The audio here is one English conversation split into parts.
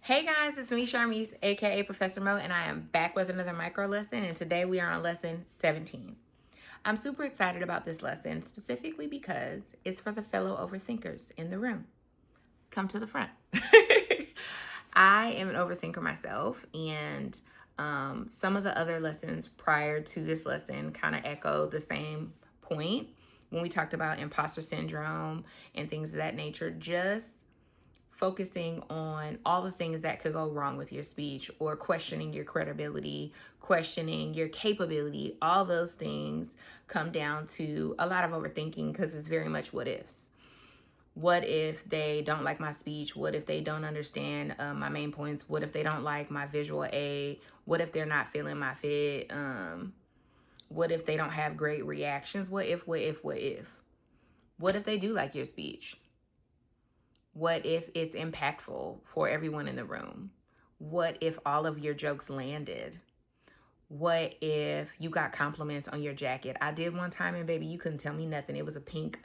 Hey guys, it's me, Charmise, aka Professor Mo, and I am back with another micro lesson. And today we are on lesson 17. I'm super excited about this lesson specifically because it's for the fellow overthinkers in the room. Come to the front. I am an overthinker myself, and some of the other lessons prior to this lesson kind of echo the same point when we talked about imposter syndrome and things of that nature. Just focusing on all the things that could go wrong with your speech or questioning your credibility, questioning your capability, all those things come down to a lot of overthinking because it's very much what ifs. What if they don't like my speech? What if they don't understand my main points? What if they don't like my visual aid? What if they're not feeling my fit? What if they don't have great reactions? What if, what if, what if? What if they do like your speech? What if it's impactful for everyone in the room? What if all of your jokes landed? What if you got compliments on your jacket? I did one time and baby, you couldn't tell me nothing. It was a pink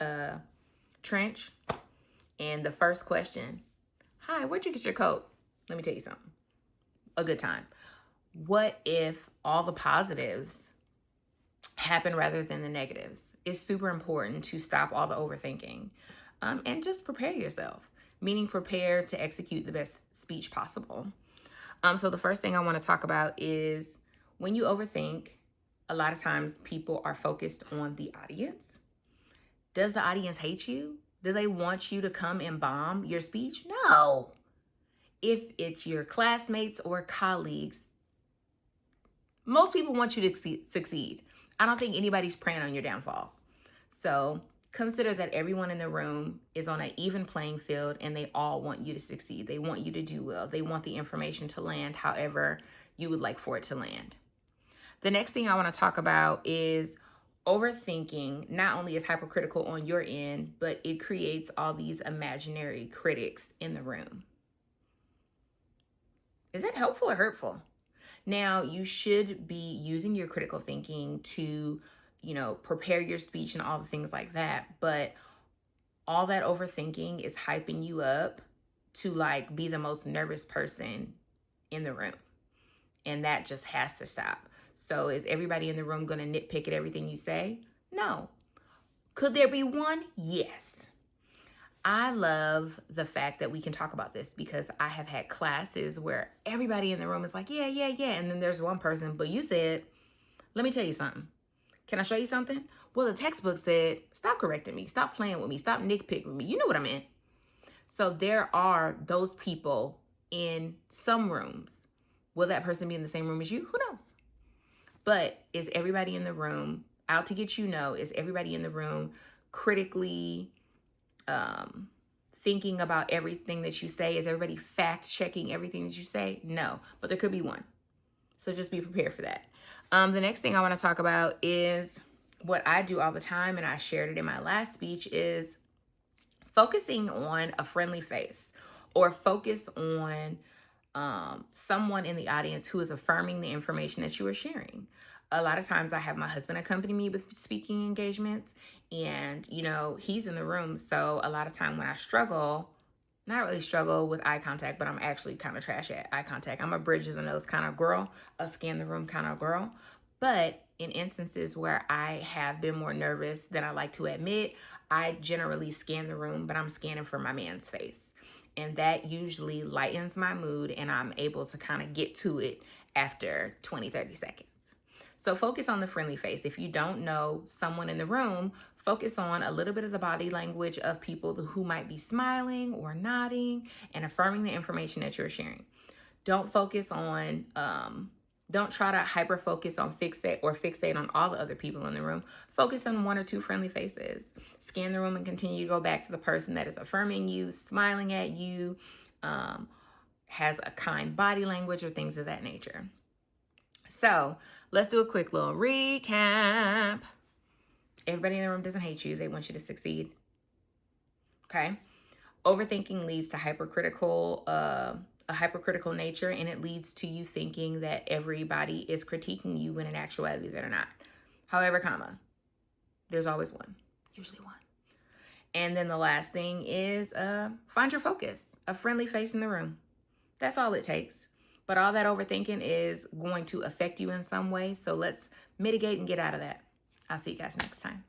trench. And the first question, hi, where'd you get your coat? Let me tell you something. A good time. What if all the positives happen rather than the negatives? It's super important to stop all the overthinking and just prepare yourself, meaning prepare to execute the best speech possible. So the first thing I want to talk about is when you overthink, a lot of times people are focused on the audience. Does the audience hate you? Do they want you to come and bomb your speech? No. If it's your classmates or colleagues, most people want you to succeed. I don't think anybody's preying on your downfall. So consider that everyone in the room is on an even playing field and they all want you to succeed. They want you to do well. They want the information to land however you would like for it to land. The next thing I want to talk about is overthinking not only is hypercritical on your end, but it creates all these imaginary critics in the room. Is that helpful or hurtful? Now, you should be using your critical thinking to, prepare your speech and all the things like that. But all that overthinking is hyping you up to like be the most nervous person in the room. And that just has to stop. So is everybody in the room going to nitpick at everything you say? No. Could there be one? Yes. I love the fact that we can talk about this because I have had classes where everybody in the room is like, yeah, yeah, yeah. And then there's one person, but you said, let me tell you something. Can I show you something? Well, the textbook said, stop correcting me. Stop playing with me. Stop nitpicking with me. You know what I meant. So there are those people in some rooms. Will that person be in the same room as you? Who knows? But is everybody in the room out to get you? No. Is everybody in the room critically thinking about everything that you say? Is everybody fact checking everything that you say? No, but there could be one. So just be prepared for that. The next thing I want to talk about is what I do all the time, and I shared it in my last speech, is focusing on a friendly face or focus on someone in the audience who is affirming the information that you are sharing. A lot of times I have my husband accompany me with speaking engagements and, he's in the room. So a lot of time when I struggle, not really struggle with eye contact, but I'm actually kind of trash at eye contact. I'm a bridge of the nose kind of girl, a scan the room kind of girl. But in instances where I have been more nervous than I like to admit, I generally scan the room, but I'm scanning for my man's face. And that usually lightens my mood and I'm able to kind of get to it after 20, 30 seconds. So focus on the friendly face. If you don't know someone in the room, focus on a little bit of the body language of people who might be smiling or nodding and affirming the information that you're sharing. Don't focus on, don't try to hyper focus on fixate on all the other people in the room. Focus on one or two friendly faces. Scan the room and continue to go back to the person that is affirming you, smiling at you, has a kind body language or things of that nature. So let's do a quick little recap. Everybody in the room doesn't hate you. They want you to succeed. Okay. Overthinking leads to a hypercritical nature, and it leads to you thinking that everybody is critiquing you when in actuality they're not. However, there's always one, usually one. And then the last thing is find your focus, a friendly face in the room. That's all it takes. But all that overthinking is going to affect you in some way. So let's mitigate and get out of that. I'll see you guys next time.